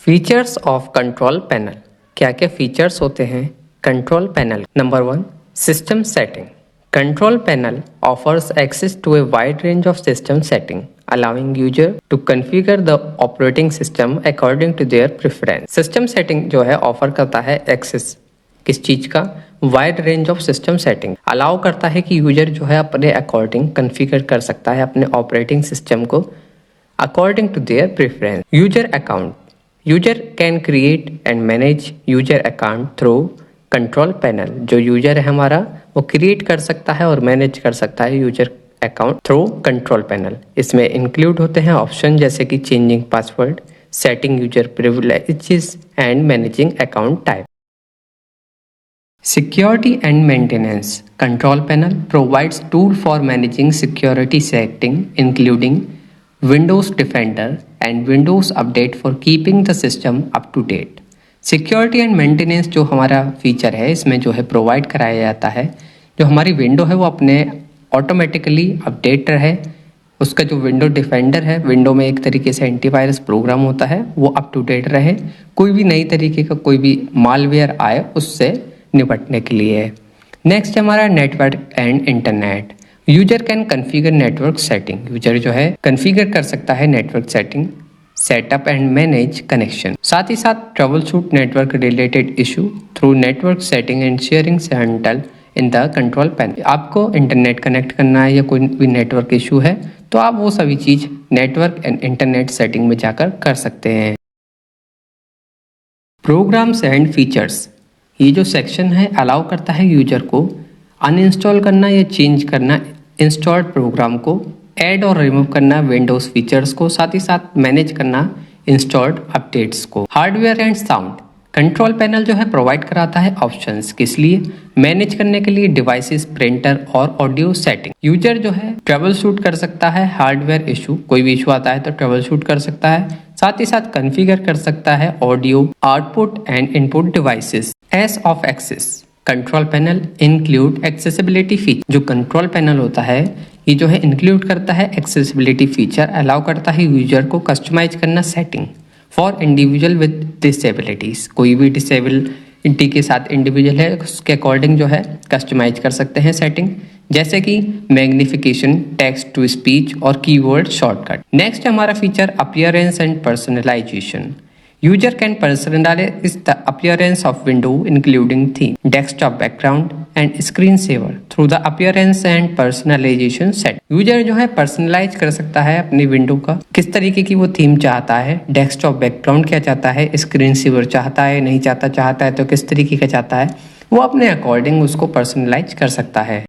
Features of control panel. क्या क्या features होते हैं control panel? Number 1, system setting. Control panel offers access to a wide range of system setting allowing user to configure the operating system according to their preference। System setting जो है offer करता है access किस चीज का? Wide range of system setting allow करता है कि यूजर जो है अपने अकॉर्डिंग कॉन्फ़िगर कर सकता है अपने ऑपरेटिंग सिस्टम को according to their preference. User account. User can create and manage user account through control panel. जो यूजर है हमारा वो क्रिएट कर सकता है और मैनेज कर सकता है user account through control panel. इसमें इंक्लूड होते हैं ऑप्शन जैसे कि changing password, setting user privileges and managing account type. Security and maintenance. Control panel provides tool for managing security setting including Windows Defender and Windows Update for keeping the system up to date. Security and maintenance जो हमारा feature है इसमें जो है provide कराया जाता है। जो हमारी विंडो है वो अपने ऑटोमेटिकली अपडेट रहे। उसका जो विंडो डिफेंडर है, विंडो में एक तरीके से एंटीवायरस प्रोग्राम होता है, वो अप टू डेट रहे। कोई भी नई तरीके का कोई भी मालवेयर आए उससे निपटने के लिए। नेक्स्ट हमारा network and internet. User can configure network setting. User जो है कॉन्फ़िगर कर सकता है network setting, setup and manage connection. साथ ही साथ trouble shoot network related issue through network setting and sharing centre in the control panel. आपको internet connect करना है या कोई भी नेटवर्क इशू है तो आप वो सभी चीज़ नेटवर्क एंड इंटरनेट सेटिंग में जाकर कर सकते हैं। Programs and features. ये जो सेक्शन है अलाउ करता है यूजर को अनइंस्टॉल करना या चेंज करना इंस्टॉल्ड प्रोग्राम को, ऐड और रिमूव करना विंडोज़ फीचर्स को, साथ ही साथ मैनेज करना इंस्टॉल्ड अपडेट्स को। Hardware and sound. Control panel जो है प्रोवाइड कराता है ऑप्शंस किस लिए? मैनेज करने के लिए डिवाइसेस, प्रिंटर और ऑडियो सेटिंग। यूजर जो है ट्रबल शूट कर सकता है हार्डवेयर इशू, कोई भी इशू आता है तो ट्रबल शूट कर सकता है। साथ ही साथ कॉन्फ़िगर कर सकता है audio output and input devices. Ease of access. Control panel include accessibility feature. जो कंट्रोल पैनल होता है ये जो है इंक्लूड करता है एक्सेसिबिलिटी फीचर, अलाउ करता है यूजर को कस्टमाइज करना setting for individual with disabilities. कोई भी डिसेबिलिटी के साथ इंडिविजुअल है उसके अकॉर्डिंग जो है कस्टमाइज कर सकते हैं सेटिंग, जैसे कि मैग्निफिकेशन, टेक्स्ट टू स्पीच और कीवर्ड शॉर्टकट। नेक्स्ट हमारा feature appearance and personalisation. User can personalize the appearance of window including theme, desktop background and screensaver through the appearance and personalization set। User जो है personalise कर सकता है अपनी window का, किस तरीके की वो थीम चाहता है, डेस्कटॉप बैकग्राउंड क्या चाहता है, स्क्रीन सेवर चाहता है, नहीं चाहता, चाहता है तो किस तरीके का चाहता है, वो अपने अकॉर्डिंग उसको पर्सनलाइज कर सकता है।